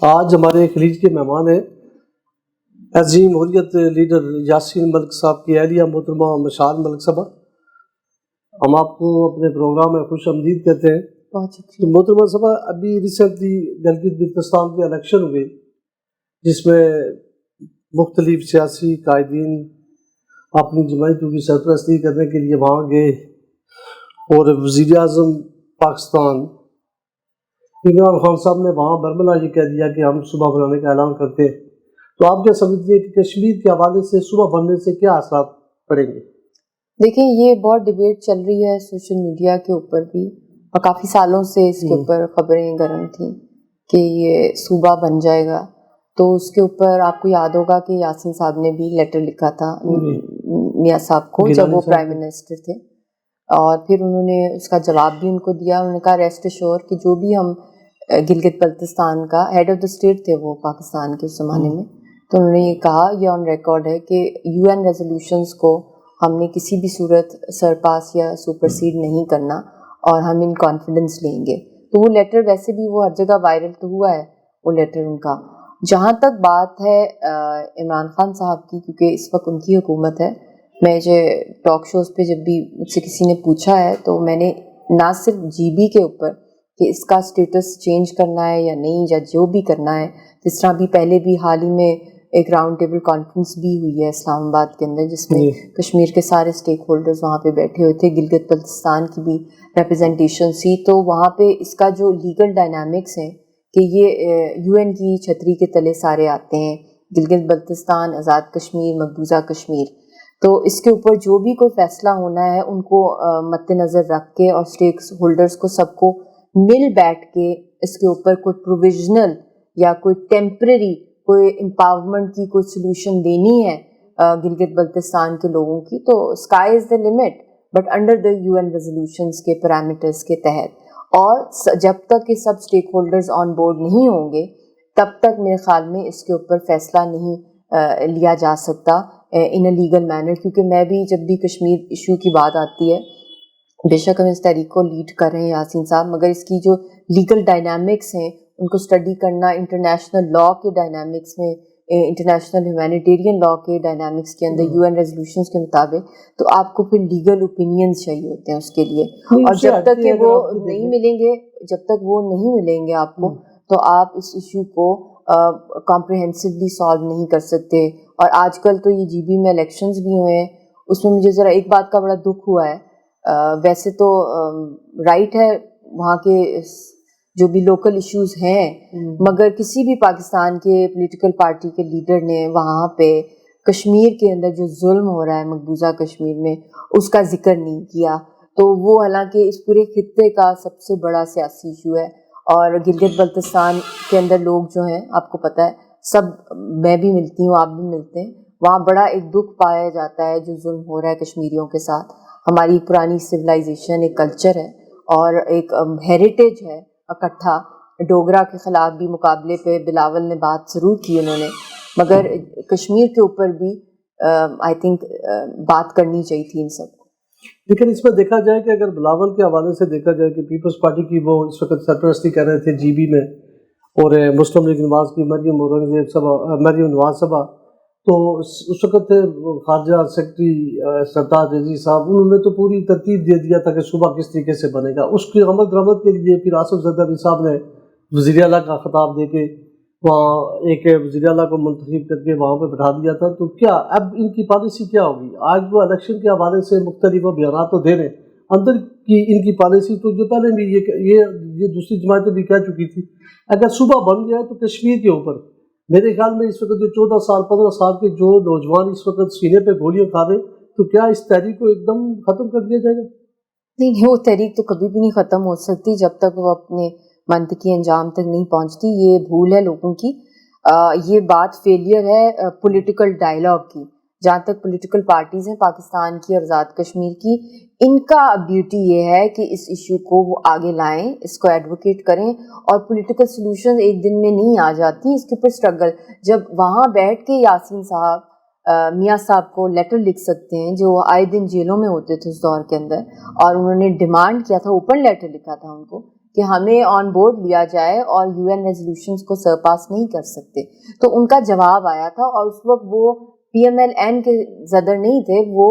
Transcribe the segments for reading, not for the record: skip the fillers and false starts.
آج ہمارے خلیج کے مہمان ہیں عظیم حریت لیڈر یاسین ملک صاحب کی اہلیہ محترمہ مشال ملک صاحبہ. ہم آپ کو اپنے پروگرام میں خوش آمدید کہتے ہیں. محترمہ صاحبہ، ابھی ریسنٹلی گلگت بلتستان کے الیکشن ہوئے جس میں مختلف سیاسی قائدین اپنی جماعتوں کی سرپرستی کرنے کے لیے وہاں گئے اور وزیر اعظم پاکستان عمران خان صاحب نے وہاں برملا یہ کہہ دیا کہ ہم صوبہ بنانے کا اعلان کرتے ہیں. تو آپ کیا سمجھتے ہیں کہ کشمیر کے حوالے سے صوبہ بننے سے کیا اثرات پڑیں گے؟ دیکھیں، یہ بہت ڈیبیٹ چل رہی ہے سوشل میڈیا کے اوپر بھی، اور کافی سالوں سے اس کے اوپر خبریں گرم تھیں کہ یہ صوبہ بن جائے گا. تو اس کے اوپر آپ کو یاد ہوگا کہ یاسین صاحب نے بھی لیٹر لکھا تھا میاں صاحب کو جب وہ پرائم منسٹر تھے، اور پھر انہوں نے اس کا جواب بھی ان کو دیا. انہوں نے کہا ریسٹ ایشور کہ جو بھی ہم گلگت بلتستان کا ہیڈ آف دا اسٹیٹ تھے وہ پاکستان کے اس زمانے میں، تو انہوں نے یہ کہا، یہ آن ریکارڈ ہے کہ یو این ریزولوشنز کو ہم نے کسی بھی صورت سرپاس یا سپرسیڈ نہیں کرنا اور ہم ان کانفیڈنس لیں گے. تو وہ لیٹر ویسے بھی وہ ہر جگہ وائرل تو ہوا ہے وہ لیٹر ان کا. جہاں تک بات ہے عمران خان صاحب کی، کیونکہ اس وقت ان کی حکومت ہے، میں جو ٹاک شوز پہ جب بھی مجھ سے کسی نے پوچھا ہے تو میں نے نہ صرف جی بی کے اوپر کہ اس کا سٹیٹس چینج کرنا ہے یا نہیں، یا جو بھی کرنا ہے، جس طرح بھی پہلے بھی حال ہی میں ایک راؤنڈ ٹیبل کانفرنس بھی ہوئی ہے اسلام آباد کے اندر جس میں کشمیر کے سارے اسٹیک ہولڈرز وہاں پہ بیٹھے ہوئے تھے، گلگت بلتستان کی بھی ریپرزنٹیشن تھی. تو وہاں پہ اس کا جو لیگل ڈائنامکس ہے کہ یہ یو این کی چھتری کے تلے سارے آتے ہیں، گلگت بلتستان، آزاد کشمیر، مقبوضہ کشمیر. تو اس کے اوپر جو بھی کوئی فیصلہ ہونا ہے ان کو مد نظر رکھ کے اور اسٹیک ہولڈرز کو سب کو مل بیٹھ کے اس کے اوپر کوئی پروویژنل یا کوئی ٹیمپرری کوئی امپاورمنٹ کی کوئی سلوشن دینی ہے گلگت بلتستان کے لوگوں کی، تو sky is the limit, but under the UN این ریزولوشنز کے پیرامیٹرز کے تحت. اور جب تک یہ سب اسٹیک ہولڈرز آن بورڈ نہیں ہوں گے تب تک میرے خیال میں اس کے اوپر فیصلہ نہیں لیا جا سکتا ان اے لیگل مینر. کیونکہ میں بھی جب بھی کشمیر ایشو کی بات آتی ہے، بے شک ہم اس تحریک کو لیڈ کر رہے ہیں یاسین صاحب، مگر اس کی جو لیگل ڈائنامکس ہیں ان کو اسٹڈی کرنا انٹرنیشنل لا کے ڈائنامکس میں، انٹرنیشنل ہیومینیٹیرین لا کے ڈائنامکس کے اندر یو این ریزولوشنز کے مطابق، تو آپ کو پھر لیگل اوپینینز چاہیے ہوتے ہیں اس کے لیے. اور جب تک کہ وہ نہیں ملیں گے، جب تک وہ نہیں ملیں گے آپ کو، تو آپ اس ایشو کو کمپریہنسولی سالو نہیں کر سکتے. اور آج کل تو یہ جی بی میں الیکشنز بھی ہوئے ہیں، اس میں مجھے ذرا ایک بات کا بڑا دکھ ہوا ہے. ویسے تو رائٹ ہے وہاں کے جو بھی لوکل ایشوز ہیں، مگر کسی بھی پاکستان کے پولیٹیکل پارٹی کے لیڈر نے وہاں پہ کشمیر کے اندر جو ظلم ہو رہا ہے مقبوضہ کشمیر میں اس کا ذکر نہیں کیا. تو وہ حالانکہ اس پورے خطے کا سب سے بڑا سیاسی ایشو ہے، اور گلگت بلتستان کے اندر لوگ جو ہیں آپ کو پتہ ہے، سب میں بھی ملتی ہوں، آپ بھی ملتے ہیں، وہاں بڑا ایک دکھ پایا جاتا ہے جو ظلم ہو رہا ہے کشمیریوں کے ساتھ. ہماری پرانی سویلائزیشن ایک کلچر ہے اور ایک ہیریٹیج ہے اکٹھا. ڈوگرا کے خلاف بھی مقابلے پہ بلاول نے بات ضرور کی انہوں نے، مگر کشمیر کے اوپر بھی آئی تھنک بات کرنی چاہیے تھی ان سب کو. لیکن اس میں دیکھا جائے کہ اگر بلاول کے حوالے سے دیکھا جائے کہ پیپلز پارٹی کی وہ اس وقت سرپرستی کر رہے تھے جی بی میں، اور مسلم لیگ نواز کی مریم نواز صاحبہ، تو اس وقت خارجہ سیکرٹری سرتاج عزیز صاحب، انہوں نے تو پوری ترتیب دے دیا تھا کہ صوبہ کس طریقے سے بنے گا. اس کی عمل درآمد کے لیے پھر آصف زرداری صاحب نے وزیر اعلیٰ کا خطاب دے کے وہاں ایک وزیر اعلیٰ کو منتخب کر کے وہاں پہ بٹھا دیا تھا. تو کیا اب ان کی پالیسی کیا ہوگی؟ آج وہ الیکشن کے حوالے سے مختلف بیانات تو دے رہے ہیں، اندر کی ان کی پالیسی تو جو پہلے بھی یہ دوسری جماعتیں بھی کہہ چکی تھی، اگر صوبہ بن گیا تو کشمیر کے اوپر میرے خیال میں اس وقت جو 14 سال 15 سال کے جو نوجوان اس وقت سینے پہ گولیاں کھا رہے، تو کیا اس تحریک کو ایک دم ختم کر دیا جائے گا؟ نہیں، وہ تحریک تو کبھی بھی نہیں ختم ہو سکتی جب تک وہ اپنے منطقی انجام تک نہیں پہنچتی. یہ بھول ہے لوگوں کی، یہ بات فیلئر ہے پولیٹیکل ڈائلاگ کی. جہاں تک پولیٹیکل پارٹیز ہیں پاکستان کی اور آزاد کشمیر کی، ان کا بیوٹی یہ ہے کہ اس ایشو کو وہ آگے لائیں، اس کو ایڈوکیٹ کریں، اور پولیٹیکل سلوشن ایک دن میں نہیں آ جاتی، اس کے اوپر اسٹرگل. جب وہاں بیٹھ کے یاسین صاحب میاں صاحب کو لیٹر لکھ سکتے ہیں جو آئے دن جیلوں میں ہوتے تھے اس دور کے اندر، اور انہوں نے ڈیمانڈ کیا تھا، اوپن لیٹر لکھا تھا ان کو کہ ہمیں آن بورڈ لیا جائے اور UN ریزولوشنز کو سرپاس نہیں کر سکتے. تو ان کا جواب آیا تھا, اور اس وقت وہ PMLN کے صدر نہیں تھے, وہ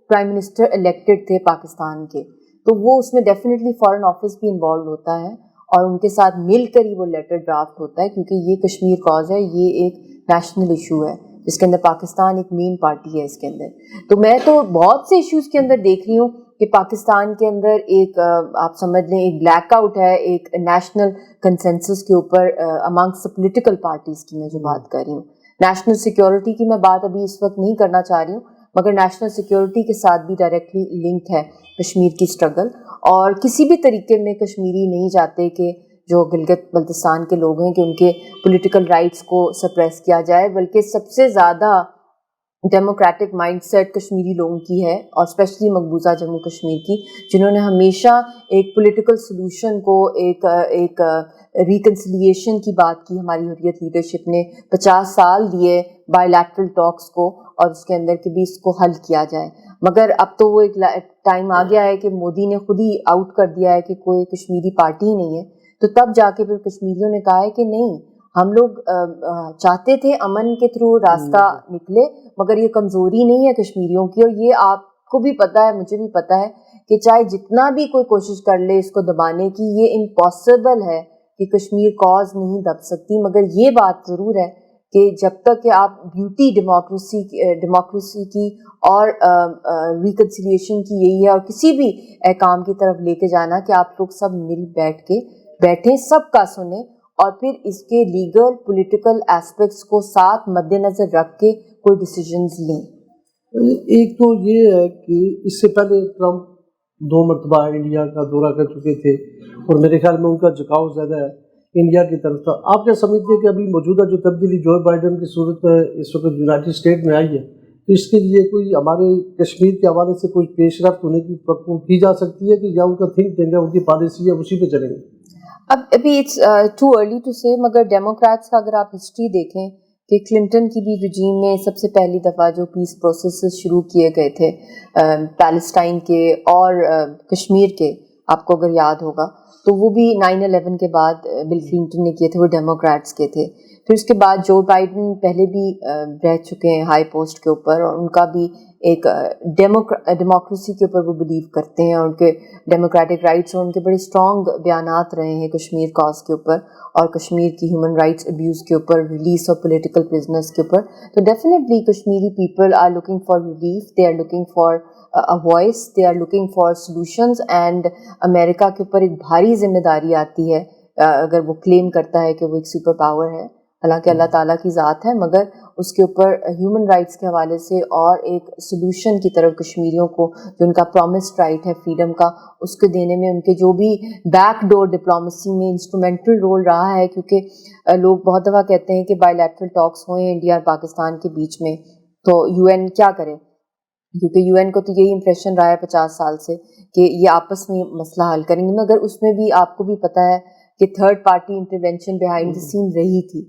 پرائم منسٹر الیکٹڈ تھے پاکستان کے. تو وہ اس میں ڈیفینیٹلی فارن آفس بھی انوالوڈ ہوتا ہے, اور ان کے ساتھ مل کر ہی وہ لیٹر ڈرافٹ ہوتا ہے, کیونکہ یہ کشمیر کاز ہے, یہ ایک نیشنل ایشو ہے جس کے اندر پاکستان ایک مین پارٹی ہے اس کے اندر. تو میں تو بہت سے ایشوز کے اندر دیکھ رہی ہوں کہ پاکستان کے اندر ایک آپ سمجھ لیں ایک بلیک آؤٹ ہے ایک نیشنل کنسنسس کے اوپر امانگس پولیٹیکل پارٹیز کی. میں جو بات کر رہی ہوں نیشنل سیکیورٹی کی, میں بات ابھی اس وقت نہیں کرنا چاہ رہی ہوں, مگر نیشنل سیکیورٹی کے ساتھ بھی ڈائریکٹلی لنک ہے کشمیر کی اسٹرگل. اور کسی بھی طریقے میں کشمیری نہیں چاہتے کہ جو گلگت بلتستان کے لوگ ہیں کہ ان کے پولیٹیکل رائٹس کو سپریس کیا جائے, بلکہ سب سے زیادہ ڈیموکریٹک مائنڈ سیٹ کشمیری لوگوں کی ہے, اور اسپیشلی مقبوضہ جموں کشمیر کی, جنہوں نے ہمیشہ ایک پولیٹیکل سلوشن کو ایک ریکنسیلیشن کی بات کی. ہماری حریت لیڈرشپ نے 50 سال دیے بائی لیٹرل ٹاکس کو, اور اس کے اندر کہ بھی اس کو حل کیا جائے. مگر اب تو وہ ایک ٹائم آ گیا ہے کہ مودی نے خود ہی آؤٹ کر دیا ہے کہ کوئی کشمیری پارٹی ہی نہیں ہے. تو تب جا کے پھر کشمیریوں نے کہا ہے کہ نہیں, ہم لوگ چاہتے تھے امن کے تھرو راستہ نکلے, مگر یہ کمزوری نہیں ہے کشمیریوں کی, اور یہ آپ کو بھی پتہ ہے مجھے بھی پتہ ہے کہ چاہے جتنا بھی کوئی کوشش کر لے اس کو دبانے کی, یہ امپاسبل ہے کہ کشمیر کاز نہیں دب سکتی. مگر یہ بات ضرور ہے کہ جب تک کہ آپ بیوٹی ڈیموکریسی کی اور ریکنسیلیشن کی یہی ہے, اور کسی بھی کام کی طرف لے کے جانا کہ آپ لوگ سب مل بیٹھیں, سب کا سنیں, اور پھر اس کے لیگل پولیٹیکل ایسپیکٹس کو ساتھ مد نظر رکھ کے کوئی ڈیسیجنز لیں. ایک تو یہ ہے کہ اس سے پہلے ٹرمپ 2 مرتبہ انڈیا کا دورہ کر چکے تھے, اور میرے خیال میں ان کا جھکاؤ زیادہ ہے انڈیا کی طرف تھا. آپ کیا سمجھتے ہیں کہ ابھی موجودہ جو تبدیلی جو بائیڈن کی صورت میں اس وقت یونائٹڈ اسٹیٹ میں آئی ہے, تو اس کے لیے کوئی ہمارے کشمیر کے حوالے سے کوئی پیش رفت ہونے کی توقع کی جا سکتی ہے, کہ یا ان کا تھنک ٹینک ہے, ان کی پالیسی ہے, اسی پہ چلیں گے؟ ابھی اٹس ٹو ارلی ٹو سے, مگر ڈیموکریٹس کا اگر آپ ہسٹری دیکھیں کہ کلنٹن کی بھی رجیم میں سب سے پہلی دفعہ جو پیس پروسیسز شروع کیے گئے تھے پیلسٹائن کے اور کشمیر کے, آپ کو اگر یاد ہوگا, تو وہ بھی 9/11 کے بعد بل کلنٹن نے کیے تھے, وہ ڈیموکریٹس کے تھے. پھر اس کے بعد جو بائیڈن پہلے بھی رہ چکے ہیں ہائی پوسٹ کے اوپر, اور ان کا بھی ایک ڈیموکریسی کے اوپر وہ بلیو کرتے ہیں, اور ان کے ڈیموکریٹک رائٹس اور ان کے بڑے اسٹرانگ بیانات رہے ہیں کشمیر کاز کے اوپر اور کشمیر کی ہیومن رائٹس ابیوز کے اوپر, ریلیز آف پولیٹیکل پرزنرس کے اوپر. تو definitely Kashmiri people are looking for relief, they are looking for a voice, they are looking for solutions, and امریکہ کے اوپر ایک بھاری ذمہ داری آتی ہے اگر وہ کلیم کرتا ہے کہ وہ ایک سپر پاور ہے, حالانکہ اللہ تعالیٰ کی ذات ہے, مگر اس کے اوپر ہیومن رائٹس کے حوالے سے اور ایک سلوشن کی طرف کشمیریوں کو جو ان کا پرومسڈ رائٹ ہے فریڈم کا, اس کو دینے میں ان کے جو بھی بیک ڈور ڈپلومیسی میں انسٹرومنٹل رول رہا ہے. کیونکہ لوگ بہت دفعہ کہتے ہیں کہ بائی لیٹرل ٹاکس ہوئے انڈیا اور پاکستان کے بیچ میں, تو UN کیا کرے, کیونکہ UN کو تو یہی امپریشن رہا ہے 50 سال سے کہ یہ آپس میں مسئلہ حل کریں گے, مگر اس میں بھی آپ کو بھی پتہ ہے کہ third party intervention behind the scene رہی تھی.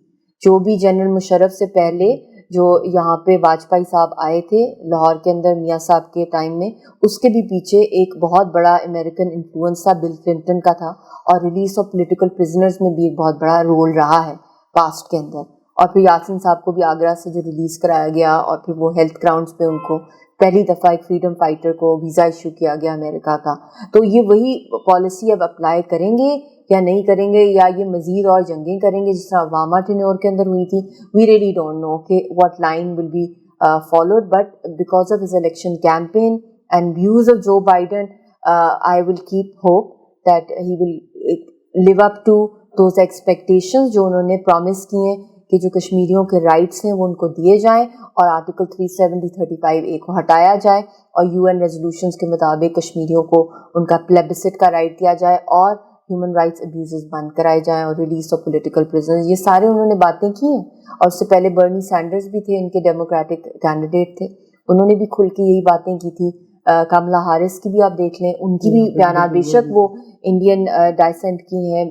جو بھی جنرل مشرف سے پہلے جو یہاں پہ واجپئی صاحب آئے تھے لاہور کے اندر میاں صاحب کے ٹائم میں, اس کے بھی پیچھے ایک بہت بڑا امریکن انفلوئنس تھا, بل کلنٹن کا تھا, اور ریلیز آف پولیٹیکل پرزنرز میں بھی ایک بہت بڑا رول رہا ہے پاسٹ کے اندر. اور پھر یاسین صاحب کو بھی آگرہ سے جو ریلیز کرایا گیا, اور پھر وہ ہیلتھ گراؤنڈز پہ ان کو پہلی دفعہ ایک فریڈم فائٹر کو ویزا ایشو کیا گیا امریکہ کا. تو یہ وہی پالیسی اب اپلائی کریں گے یا نہیں کریں گے, یا یہ مزید اور جنگیں کریں گے جس طرح اوباما ٹینیور کے اندر ہوئی تھی. وی ریئلی ڈونٹ نو کہ what line will be followed, but because of his election campaign and views of Joe Biden, I will keep hope that he will live up to those expectations جو انہوں نے promise کی ہیں کہ جو کشمیریوں کے رائٹس ہیں وہ ان کو دیے جائیں, اور آرٹیکل 370-35A کو ہٹایا جائے, اور UN ریزولوشنز کے مطابق کشمیریوں کو ان کا پلیبسٹ کا رائٹ دیا جائے, اور ہیومن رائٹس ابیوزز بند کرائے جائیں, اور ریلیز آف پولیٹیکل پرزنرز. یہ سارے انہوں نے باتیں کی ہیں, اور اس سے پہلے برنی سینڈرز بھی تھے, ان کے ڈیموکریٹک کینڈیڈیٹ تھے, انہوں نے بھی کھل کے یہی باتیں کی تھی. کملا ہارس کی بھی آپ دیکھ لیں, ان کی بھی بیانات, بے شک وہ انڈین ڈائسنٹ کی ہیں,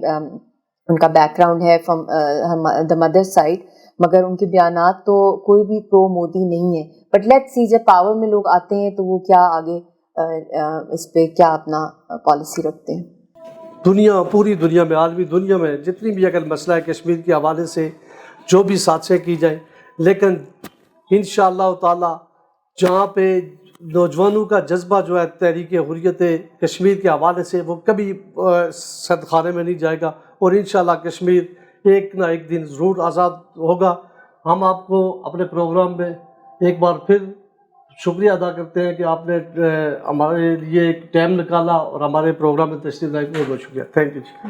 ان کا بیک گراؤنڈ ہے فرام دا مدر سائڈ, مگر ان کے بیانات تو کوئی بھی پرو مودی نہیں ہے. بٹ لیٹس سی جب پاور میں لوگ آتے ہیں تو وہ کیا آگے اس پہ کیا اپنا پالیسی رکھتے ہیں. دنیا پوری دنیا میں عالمی دنیا میں جتنی بھی اگر مسئلہ ہے کشمیر کے حوالے سے جو بھی سازشیں کی جائیں، لیکن انشاءاللہ تعالی جہاں پہ نوجوانوں کا جذبہ جو ہے تحریک حریت کشمیر کے حوالے سے وہ کبھی صدخانے میں نہیں جائے گا، اور انشاءاللہ کشمیر ایک نہ ایک دن ضرور آزاد ہوگا۔ ہم آپ کو اپنے پروگرام میں ایک بار پھر شکریہ ادا کرتے ہیں کہ آپ نے ہمارے لیے ایک ٹائم نکالا اور ہمارے پروگرام میں تشریف لائی، بہت بہت شکریہ، تھینک یو جی۔